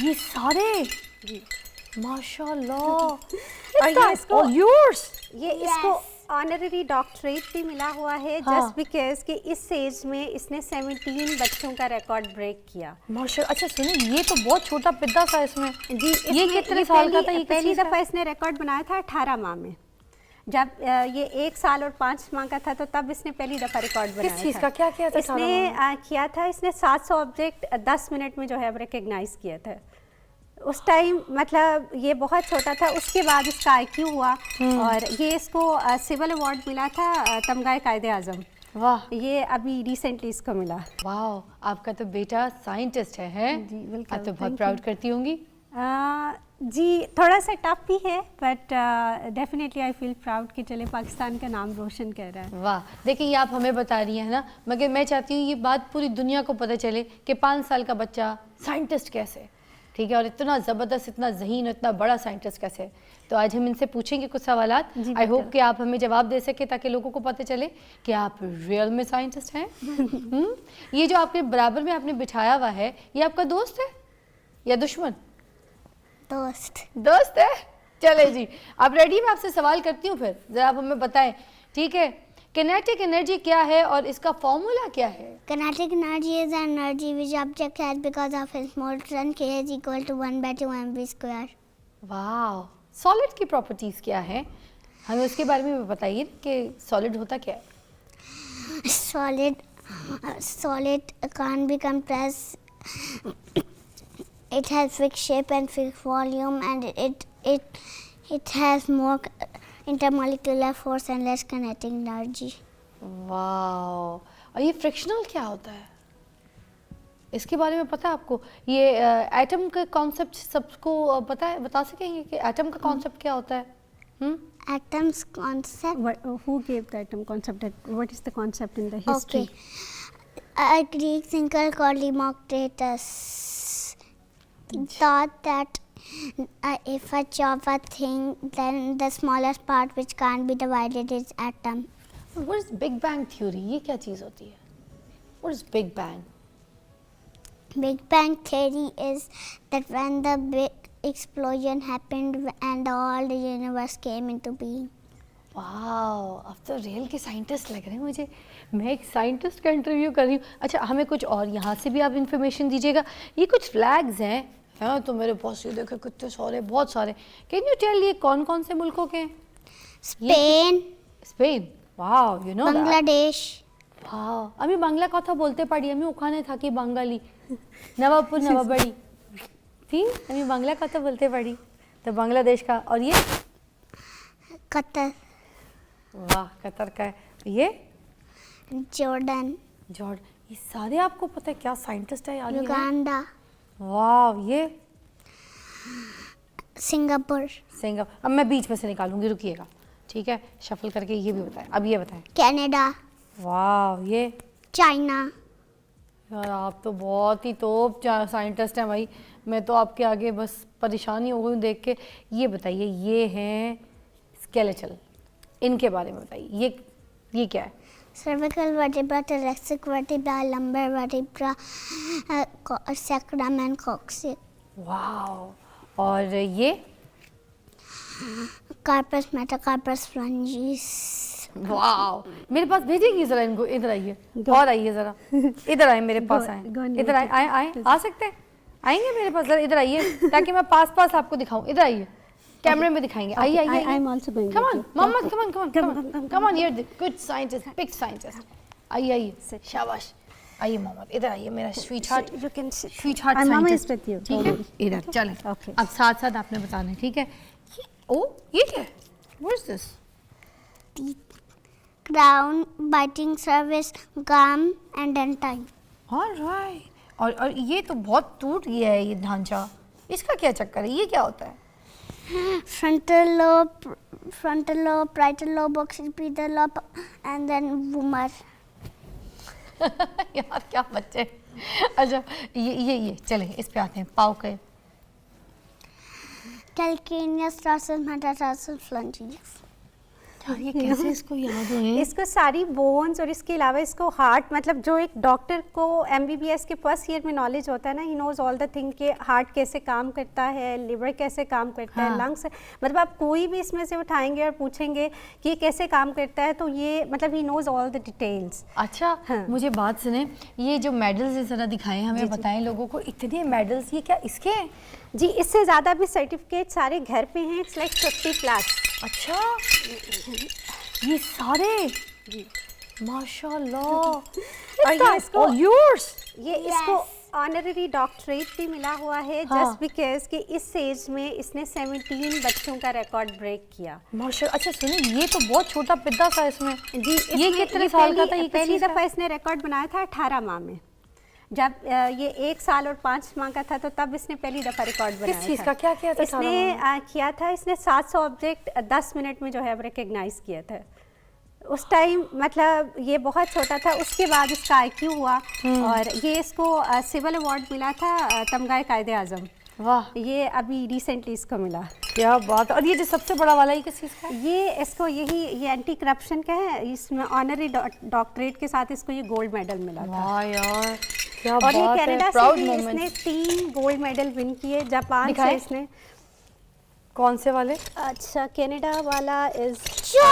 ये सारे जी। माशाल्लाह। और ये इसको all yours? ये इसको ऑनररी डॉक्टरेट भी मिला हुआ है हाँ। जस्ट बिकॉज कि इस एज में इसने 17 बच्चों का रिकॉर्ड ब्रेक किया। माशाल्लाह। अच्छा सुनिए, ये तो बहुत छोटा पिद्दा सा इसमें। जी, ये कितने साल का था? ये पहली दफ़ा इसने रिकॉर्ड बनाया था 18 माह में। जब ये 1 साल और 5 माह का था तो तब इसने पहली दफ़ा रिकॉर्ड बनाया था। किस चीज़ का? क्या किया था? इसने किया था, इसने 700 ऑब्जेक्ट 10 मिनट में जो है रिकग्नाइज किया था। उस टाइम मतलब ये बहुत छोटा था। उसके बाद इसका IQ हुआ और ये इसको सिविल अवार्ड मिला था तमगाए कायदे आज़म। वाह, ये अभी रिसेंटली इसको मिला। वाह, आपका तो बेटा साइंटिस्ट है? जी बिल्कुल। आप तो बहुत प्राउड करती होंगी। जी थोड़ा सा टफ भी है but definitely I feel proud कि चले पाकिस्तान का नाम रोशन कर रहा है। वाह, देखिए ये आप हमें बता रही हैं ना, मगर मैं चाहती हूँ ये बात पूरी दुनिया को पता चले कि 5 साल का बच्चा साइंटिस्ट कैसे, ठीक है, और इतना ज़बरदस्त, इतना ज़हीन और इतना बड़ा साइंटिस्ट कैसे। तो आज हम इनसे पूछेंगे कुछ सवालात। आई होप कि आप हमें जवाब दे सके ताकि लोगों को पता चले कि आप रियल में साइंटिस्ट हैं। ये जो आपके बराबर में आपने बिठाया हुआ है, ये आपका दोस्त है या दुश्मन? दोस्त है। चले जी, आप रेडी? मैं आपसे सवाल करती हूँ, फिर ज़रा आप हमें बताएं, ठीक है। किनेटिक एनर्जी क्या है और इसका फॉर्मूला क्या है? Kinetic energy is energy which object has because of its motion k is equal to 1/2 mv². वाह, सॉलिड की प्रॉपर्टीज क्या है? हमें उसके बारे में बताइए कि सॉलिड होता क्या है? Solid can't be compressed. It has fixed shape and fixed volume, and it has more intermolecular force and less kinetic energy. वाह, और ये फ्रिक्शनल क्या होता है? इसके बारे में पता है आपको? ये एटम का कॉन्सेप्ट सबको पता है? बता सकेंगे कि एटम का कॉन्सेप्ट क्या होता है? Atoms concept. Who gave the atom concept? What is the concept in the history? Okay. A Greek thinker called Democritus thought that if a of a thing, then the smallest part which can't be divided is atom. What is Big Bang theory? ये क्या चीज़ होती है? What is Big Bang? Big Bang theory is that when the big explosion happened and all the universe came into being. Wow, अब तो real के scientist लग रहे हैं मुझे। मैं एक साइंटिस्ट का इंटरव्यू कर रही हूँ। अच्छा, हमें कुछ और यहाँ से भी आप इंफॉर्मेशन दीजिएगा। ये कुछ फ्लैग्स हैं, हाँ, तो मेरे पास ये देखो कितने सारे, बहुत सारे। कैन यू टेल ये कौन कौन से मुल्कों के हैं? Spain. Wow, you know Bangladesh. Wow, আমি বাংলা কথা বলতে পারি, আমি ওখানে থাকি বাঙালি, নবাবপুর নবাবাড়ি, ঠিক, আমি বাংলা কথা বলতে পারি। तो बांग्लादेश का। और ये Qatar. वाह, कतर का है। ये Jordan. जॉर्ड। ये सारे आपको पता है? क्या साइंटिस्ट है यार ये? Uganda. वाह, ये Singapore. सिंगापुर। अब मैं बीच में से निकालूंगी, रुकिएगा, ठीक है, शफल करके। ये भी बताएं, अब ये बताएं। Canada. वाह, ये China. यार आप तो बहुत ही तोप साइंटिस्ट हैं भाई। मैं तो आपके आगे बस परेशानी हो गई हूँ देख के। ये बताइए, ये हैं स्केलेटल, इनके बारे में बताइए। ये क्या है? Cervical vertebra, thoracic vertebra, lumbar vertebra, sacrum and coccyx. वाह, और ये Carpus, metacarpus, phalanges. वाह, मेरे पास भेजेंगी जरा इनको? इधर आइए, और आइए जरा, इधर आए मेरे पास, आए इधर, आए आ सकते हैं? आएंगे मेरे पास? जरा इधर आइए ताकि मैं पास पास आपको दिखाऊं। इधर आइए, कैमरे में दिखाएंगे। आइए आइए। I am also going. Come on, Mohammed, come on, you're the good scientist, big scientist. आइए आइए, शाबाश। आइए मोहम्मद, इधर आइए मेरा sweetheart, You can sit. Sweetheart Mama is scientist, with you. ठीक है? इधर चलें। Okay. अब साथ साथ आपने बताना है, ठीक है? ये क्या है? What is this? Crown, biting surface, gum and dentine. All right. और ये तो बहुत टूट गया है ये ढांचा, इसका क्या चक्कर है? ये क्या होता है? Frontal lobe, parietal lobe, occipital lobe, and then vomer. यार क्या बच्चे। अच्छा, ये चले इस पे आते हैं, पाव के। Calcaneus, tarsus, metatarsus, phalanges. यार ये कैसे इसको याद हुए? इसको सारी बोन्स और इसके अलावा इसको हार्ट, मतलब जो एक डॉक्टर को एमबीबीएस के फर्स्ट ईयर में नॉलेज होता है ना, he knows all the thing कि हार्ट कैसे काम करता है, लिवर कैसे काम करता है, लंग्स, मतलब आप कोई भी इसमें से उठाएंगे और पूछेंगे कि ये कैसे काम करता है, तो ये मतलब he knows all the details. अच्छा हाँ। मुझे बात सुने, ये जो मेडल्स है ज़रा दिखाएं हमें, बताएं लोगों को, इतने मेडल्स ये क्या इसके हैं? जी, इससे ज़्यादा भी सर्टिफिकेट सारे घर पे हैं, इट्स लाइक 50+। अच्छा ये सारे माशाल्लाह। और ये इसको all yours। ये इसको ऑनररी डॉक्टरेट भी मिला हुआ है, जस्ट बिकॉज कि इस एज में इसने 17 बच्चों का रिकॉर्ड ब्रेक किया। माशाल्लाह। अच्छा सुनिए, ये तो बहुत छोटा पिद्दा सा इसमें। जी, ये कितने साल का था? ये पहली किस चीज़ दफ़ा इसने रिकॉर्ड बनाया था 18 माह में। जब ये 1 साल और 5 माह का था, तो तब इसने पहली दफ़ा रिकॉर्ड बनाया किस चीज़ था। का? क्या किया था? इसने किया था, इसने 700 ऑब्जेक्ट 10 मिनट में जो है रिकग्नाइज किया था। उस टाइम मतलब ये बहुत छोटा था, उसके बाद इसका IQ हुआ और ये इसको सिविल अवार्ड मिला था तमगाए कायदे आज़म। वाह ये अभी रिसेंटली इसको मिला। क्या बात है। और ये जो सबसे बड़ा वाला ये किस चीज़ का है? ये इसको ये एंटी करप्शन का है, इसमें ऑनररी डॉक्टरेट के साथ इसको ये गोल्ड मेडल मिला था। वाह यार क्या और ये बात कनाडा है। से प्राउड भी मोमेंट। इसने 3 गोल्ड मेडल विन किए, जापान से दिखाएं। इसने। कौन से वाले? अच्छा, कनाडा वाला is Show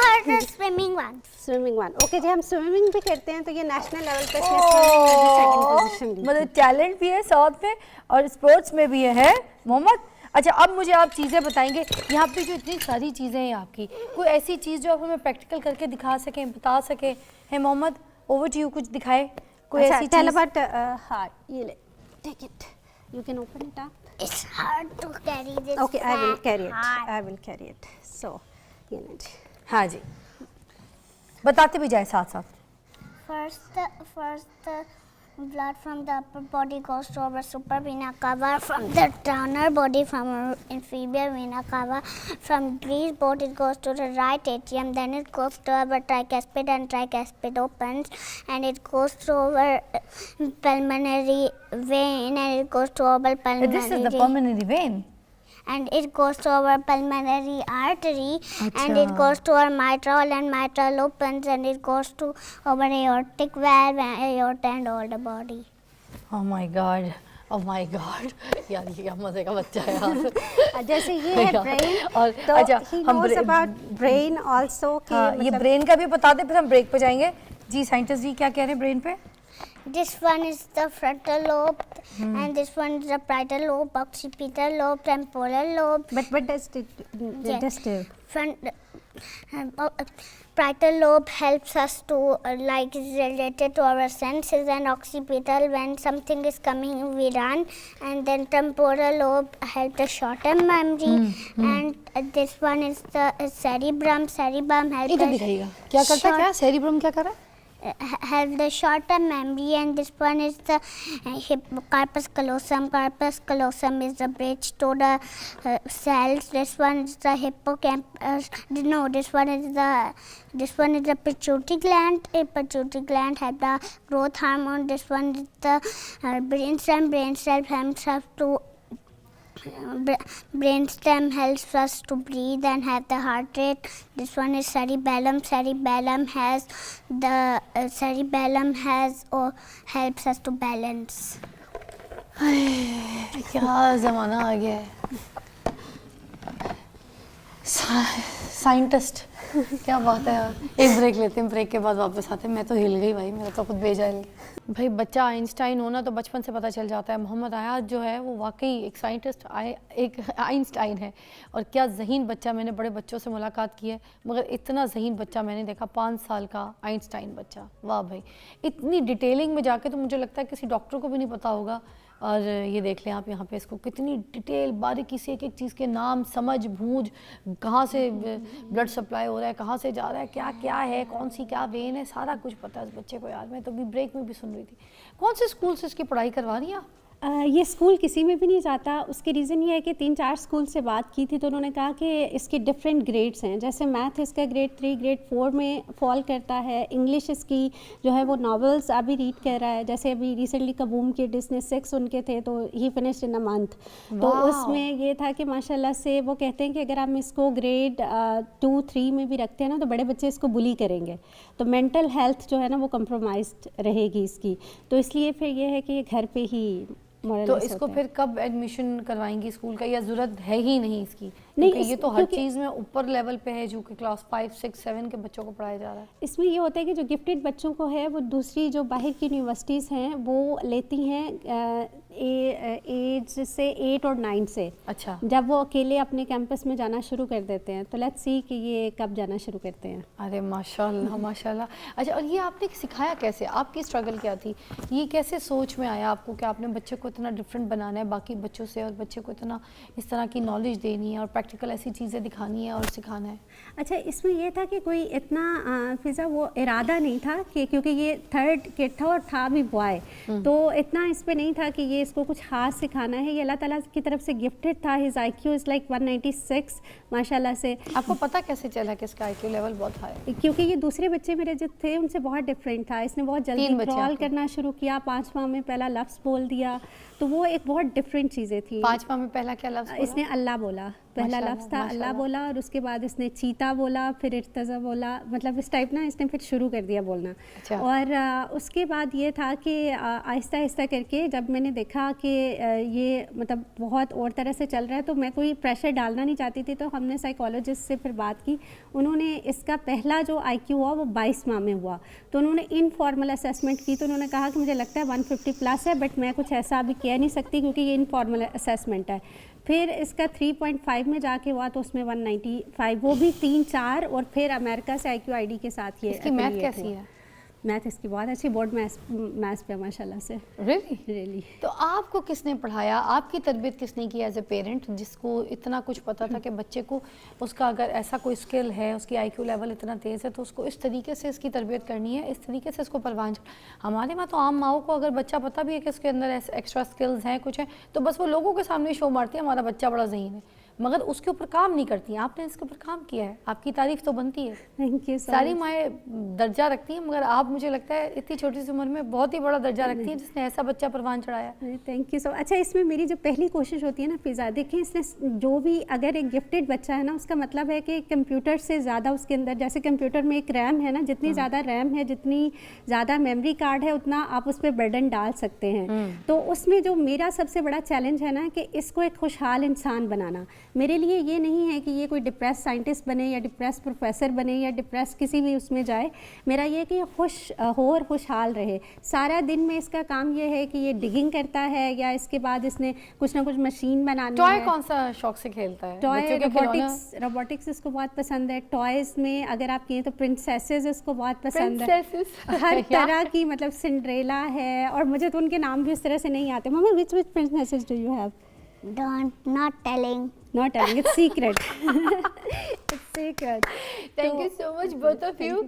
her the swimming one. Swimming one. Okay जी, हम स्विमिंग भी करते हैं, तो ये नेशनल लेवल पे इसने स्विमिंग में भी सेकंड पोजीशन ली। मतलब टैलेंट भी है साथ में और स्पोर्ट्स में भी है मोहम्मद। अच्छा अब मुझे आप चीज़ें बताएंगे, यहाँ पे जो इतनी सारी चीज़ें हैं आपकी, कोई ऐसी चीज़ जो आप हमें प्रैक्टिकल करके दिखा सकें, बता सकें? है मोहम्मद, ओवर टू यू, कुछ दिखाए कोई ऐसी टेल चीज़। अबाउट हाँ, ये ले, take it, you can open it up. It's hard to carry this. Okay, I will fat carry it, heart. I will carry it. So ये ले जी। हाँ जी, बताते भी जाए साथ साथ। First, the blood from the upper body goes to our supervena cava, from the donor body from our inferior vena cava, from Greece body it goes to the right atrium, then it goes to our tricuspid and tricuspid opens, and it goes to our pulmonary vein, and it goes to our pulmonary This is the pulmonary vein. and it goes to our pulmonary artery, and it Acha. goes to our mitral, and mitral opens, and it goes to our aortic valve and aorta and all the body. Oh my God, oh my God। यार ये क्या मजे का बच्चा है यार। जैसे ये है ब्रेन, और तो अच्छा he हम knows about brain also कि हाँ, ये मतलब ब्रेन का भी बता दें, फिर हम ब्रेक पे जाएंगे। जी साइंटिस्ट जी क्या कह रहे हैं ब्रेन पे? This one is the frontal lobe, and this one is the parietal lobe, occipital lobe, temporal lobe. but does it Yeah. just Front, parietal lobe helps us to like is related to our senses, and occipital, when something is coming we run, and then temporal lobe help the short-term memory, and this one is the cerebrum. Cerebrum help इधर the दिखाइएगा क्या करता है, क्या cerebrum क्या कर रहा है? have the short-term memory, and this one is the corpus callosum. Corpus callosum is the bridge to the cells. This one is the hippocampus. No, this one is the pituitary gland. A pituitary gland have the growth hormone. This one is the brainstem. Brainstem helps us to brainstem helps us to breathe and have the heart rate. This one is cerebellum. Cerebellum has helps us to balance. क्या ज़माना आ गया है। Scientist क्या बात है यार। एक break लेते हैं, ब्रेक के बाद वापस आते हैं। मैं तो हिल गई भाई, मेरा तो खुद बेजा हिल गया। भाई बच्चा आइंस्टाइन होना तो बचपन से पता चल जाता है। मोहम्मद आयात जो है वो वाकई एक साइंटिस्ट एक आइंस्टाइन है। और क्या ज़हीन बच्चा, मैंने बड़े बच्चों से मुलाकात की है मगर इतना ज़हीन बच्चा मैंने देखा, 5 साल का आइंस्टाइन बच्चा। वाह भाई, इतनी डिटेलिंग में जाके तो मुझे लगता है किसी डॉक्टर को भी नहीं पता होगा। और ये देख लें आप यहाँ पे इसको कितनी डिटेल बारीकी से एक एक चीज़ के नाम समझ बूझ, कहाँ से ब्लड सप्लाई हो रहा है, कहाँ से जा रहा है, क्या क्या है, कौन सी क्या वेन है, सारा कुछ पता है इस बच्चे को। यार मैं तो अभी ब्रेक में भी सुन रही थी। कौन से स्कूल से इसकी पढ़ाई करवा रही हैं आप? ये स्कूल किसी में भी नहीं जाता। उसके रीज़न ये है कि 3-4 स्कूल से बात की थी तो उन्होंने कहा कि इसके डिफरेंट ग्रेड्स हैं। जैसे मैथ इसका ग्रेड 3 ग्रेड 4 में फॉल करता है। इंग्लिश इसकी जो है वो नॉवेल्स अभी रीड कर रहा है। जैसे अभी रिसेंटली कबूम के डिस्ने 6 उनके थे तो ही फिनिश्ड इन अ मंथ। तो उसमें ये था कि माशाल्लाह से वो कहते हैं कि अगर हम इसको ग्रेड 2-3 में भी रखते हैं ना तो बड़े बच्चे इसको बुली करेंगे, तो मेंटल हेल्थ जो है ना वो कम्प्रोमाइज्ड रहेगी इसकी। तो इसलिए फिर ये है कि ये घर पे ही तो इसको फिर कब एडमिशन करवाएंगी स्कूल का, या ज़रूरत है ही नहीं इसकी? नहीं, क्योंकि ये तो हर चीज़ में ऊपर लेवल पे है जो कि क्लास 5, 6, 7 के बच्चों को पढ़ाया जा रहा है। इसमें ये होता है कि जो गिफ्टेड बच्चों को है वो दूसरी जो बाहर की यूनिवर्सिटीज़ हैं वो लेती हैं एज से 8 और 9 से। अच्छा, जब वो अकेले अपने कैंपस में जाना शुरू कर देते हैं तो लेट्स सी कि ये कब जाना शुरू करते हैं। अरे माशाल्लाह माशाल्लाह। अच्छा, और ये आपने सिखाया कैसे? आपकी स्ट्रगल क्या थी? ये कैसे सोच में आया आपको कि आपने बच्चे को इतना डिफरेंट बनाना है बाकी बच्चों से, और बच्चे को इतना इस तरह की नॉलेज देनी है और प्रैक्टिकल ऐसी चीज़ें दिखानी है और सिखाना है? अच्छा, इसमें ये था कि कोई इतना फिज़ा वो इरादा नहीं था कि क्योंकि ये 3rd किड था और था भी बॉय, तो इतना इस पे नहीं था कि ये इसको कुछ खास सिखाना है। ये अल्लाह ताला की तरफ से गिफ्टेड था। हिज IQ इज़ लाइक 196 माशाल्लाह से। आपको पता कैसे चला कि इसका IQ लेवल बहुत हाई है? क्योंकि ये दूसरे बच्चे मेरे जो थे उनसे बहुत डिफरेंट था। इसने बहुत जल्दी 3 बच्चे क्रॉल आपके? करना शुरू किया, 5 माह में पहला लफ्ज़ बोल दिया, तो वो एक बहुत डिफरेंट चीज़ें थी। 5 माह में पहला क्या लफ्ज़ बोला? इसने अल्लाह बोला, पहला माशाल्लाह, लफ्ज़ था अल्लाह माशाल्लाह। बोला, और उसके बाद इसने चीता बोला, फिर इर्तज़ा बोला, मतलब इस टाइप ना इसने फिर शुरू कर दिया बोलना। अच्छा। और उसके बाद ये था कि आहिस्ता आहिस्ता करके जब मैंने देखा कि ये मतलब बहुत और तरह से चल रहा है तो मैं कोई प्रेशर डालना नहीं चाहती थी, तो हमने साइकोलॉजिस्ट से फिर बात की। उन्होंने इसका पहला जो IQ हुआ वो 22 माह में हुआ, तो उन्होंने इनफॉर्मल असेसमेंट की, तो उन्होंने कहा कि मुझे लगता है 150 प्लस है, बट मैं कुछ ऐसा अभी कह नहीं सकती क्योंकि ये इनफॉर्मल असेसमेंट है। फिर इसका 3.5 में जाके हुआ तो उसमें 195, वो भी 3-4, और फिर अमेरिका से IQ ID के साथ ये इसकी मैथ affiliate कैसी हुआ। है? मैथ इसकी बहुत अच्छी, बोर्ड मैथ्स पे माशाल्लाह से। रियली? तो आपको किसने पढ़ाया, आपकी तरबियत किसने की एज ए पेरेंट, जिसको इतना कुछ पता था कि बच्चे को उसका अगर ऐसा कोई स्किल है, उसकी IQ लेवल इतना तेज़ है तो उसको इस तरीके से इसकी तरबियत करनी है, इस तरीके से इसको परवान। हमारे वहाँ तो आम माओ को अगर बच्चा पता भी है कि उसके अंदर ऐसे एक्स्ट्रा स्किल्स हैं कुछ है, तो बस वो लोगों के सामने शो मारती है हमारा बच्चा बड़ा ज़हीन है, मगर उसके ऊपर काम नहीं करती हैं। आपने इसके ऊपर काम किया है, आपकी तारीफ तो बनती है। थैंक यू सो सारी मच। माएँ दर्जा रखती हैं, मगर आप मुझे लगता है इतनी छोटी सी उम्र में बहुत ही बड़ा दर्जा रखती हैं जिसने ऐसा बच्चा परवान चढ़ाया। Thank you so. अच्छा, इसमें मेरी जो पहली कोशिश होती है ना फिज़ा, देखिए इसने जो भी अगर एक गिफ्टेड बच्चा है ना उसका मतलब है कि कंप्यूटर से ज़्यादा उसके अंदर, जैसे कंप्यूटर में एक रैम है ना, जितनी ज़्यादा रैम है, जितनी ज़्यादा मेमोरी कार्ड है, उतना आप उस पर बर्डन डाल सकते हैं। तो उसमें जो मेरा सबसे बड़ा चैलेंज है ना कि इसको एक खुशहाल इंसान बनाना। मेरे लिए ये नहीं है कि ये कोई डिप्रेस साइंटिस्ट बने या डिप्रेस प्रोफेसर बने या डिप्रेस किसी भी उसमें जाए। मेरा ये कि ये खुश हो और खुशहाल रहे। सारा दिन में इसका काम ये है कि ये डिगिंग करता है या इसके बाद इसने कुछ ना कुछ मशीन बनानी टॉय है। कौन सा शौक से खेलता है? टॉय बच्चों के खिलौने? रोबोटिक्स इसको बहुत पसंद है। टॉयज़ में अगर आप कहें तो प्रिंसेसेस इसको बहुत पसंद है। Princesses? हर क्या? तरह की, मतलब सिंड्रेला है, और मुझे तो उनके नाम भी उस तरह से नहीं आते। Mummy, which princesses do you have? Not telling. Not telling, it's secret. It's secret. Thank you so much both of you.